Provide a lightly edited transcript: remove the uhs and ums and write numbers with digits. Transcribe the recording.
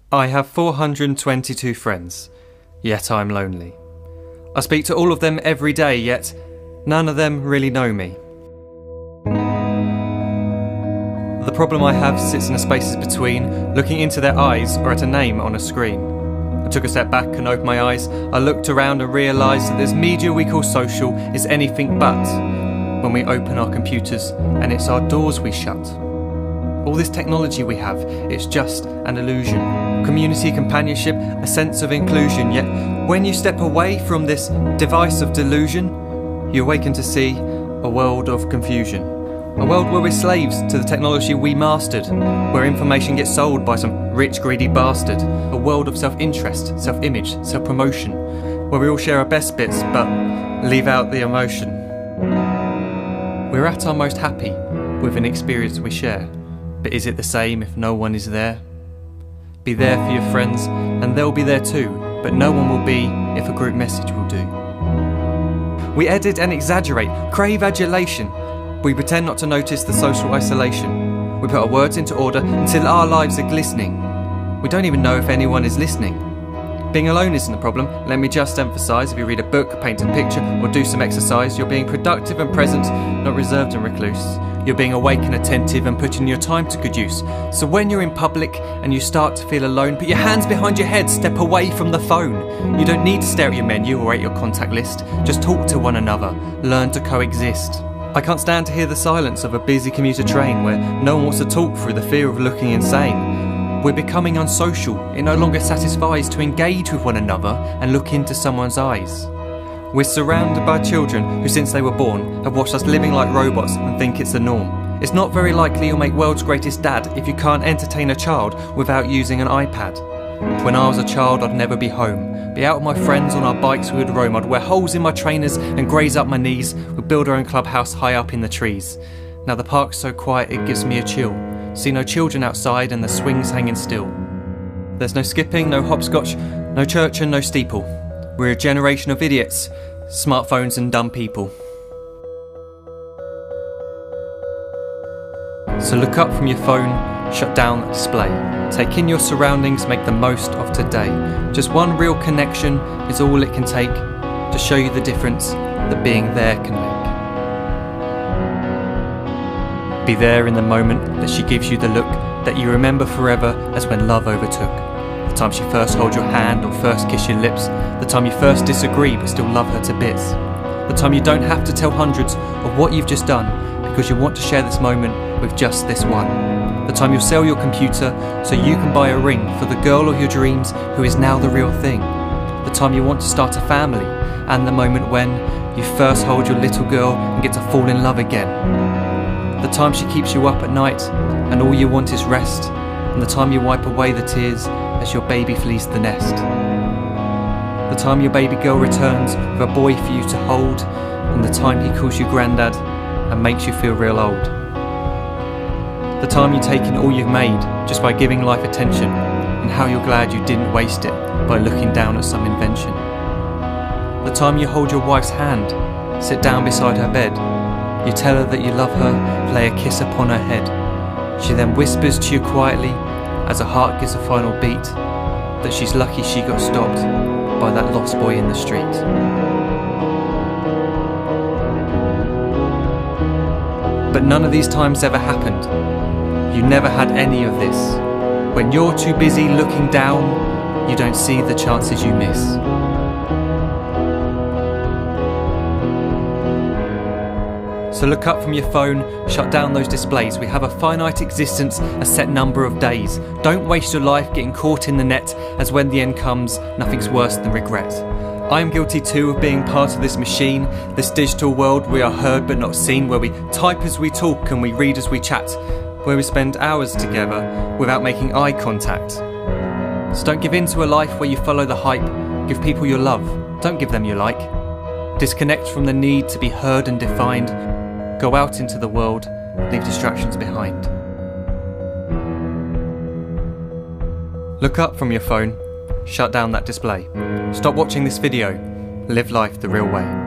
I have 422 friends, yet I'm lonely. I speak to all of them every day, yet none of them really know me. The problem I have sits in the spaces between looking into their eyes or at a name on a screen. I took a step back and opened my eyes. I looked around and realised that this media we call social is anything but when we open our computers and it's our doors we shut. All this technology we have, it's just an illusion. Community, companionship, a sense of inclusion. Yet when you step away from this device of delusion, you awaken to see a world of confusion. A world where we're slaves to the technology we mastered, where information gets sold by some rich, greedy bastard. A world of self-interest, self-image, self-promotion, where we all share our best bits but leave out the emotion. We're at our most happy with an experience we share. But is it the same if no one is there? Be there for your friends and they'll be there too, but no one will be if a group message will do. We edit and exaggerate, crave adulation. We pretend not to notice the social isolation. We put our words into order until our lives are glistening. We don't even know if anyone is listening. Being alone isn't the problem, let me just emphasise. If you read a book, paint a picture or do some exercise, you're being productive and present, not reserved and recluse. You're being awake and attentive and putting your time to good use. So when you're in public and you start to feel alone, put your hands behind your head, step away from the phone. You don't need to stare at your menu or at your contact list. Just talk to one another, learn to coexist. I can't stand to hear the silence of a busy commuter train where no one wants to talk through the fear of looking insane. We're becoming unsocial. It no longer satisfies to engage with one another and look into someone's eyes. We're surrounded by children who since they were born have watched us living like robots and think it's the norm. It's not very likely you'll make world's greatest dad if you can't entertain a child without using an iPad. When I was a child I'd never be home. Be out with my friends on our bikes we would roam. I'd wear holes in my trainers and graze up my knees. We'd build our own clubhouse high up in the trees. Now the park's so quiet it gives me a chill. See no children outside and the swings hanging still. There's no skipping, no hopscotch, no church and no steeple. We're a generation of idiots, smartphones and dumb people. So look up from your phone, shut down the display. Take in your surroundings, make the most of today. Just one real connection is all it can take to show you the difference that being there can make. Be there in the moment that she gives you the look that you remember forever as when love overtook. The time she first holds your hand or first kiss your lips. The time you first disagree but still love her to bits. The time you don't have to tell hundreds of what you've just done because you want to share this moment with just this one. The time you'll sell your computer so you can buy a ring for the girl of your dreams who is now the real thing. The time you want to start a family and the moment when you first hold your little girl and get to fall in love again. The time she keeps you up at night and all you want is rest, and the time you wipe away the tears as your baby flees the nest. The time your baby girl returns with a boy for you to hold, and the time he calls you granddad and makes you feel real old. The time you take in all you've made just by giving life attention, and how you're glad you didn't waste it by looking down at some invention. The time you hold your wife's hand, sit down beside her bed, you tell her that you love her, play a kiss upon her head. She then whispers to you quietly, as her heart gives a final beat, that she's lucky she got stopped by that lost boy in the street. But none of these times ever happened. You never had any of this. When you're too busy looking down, you don't see the chances you miss. So look up from your phone, shut down those displays. We have a finite existence, a set number of days. Don't waste your life getting caught in the net, as when the end comes, nothing's worse than regret. I am guilty too of being part of this machine, this digital world we are heard but not seen, where we type as we talk and we read as we chat, where we spend hours together without making eye contact. So don't give in to a life where you follow the hype. Give people your love, don't give them your like. Disconnect from the need to be heard and defined. Go out into the world, leave distractions behind. Look up from your phone, shut down that display. Stop watching this video, live life the real way.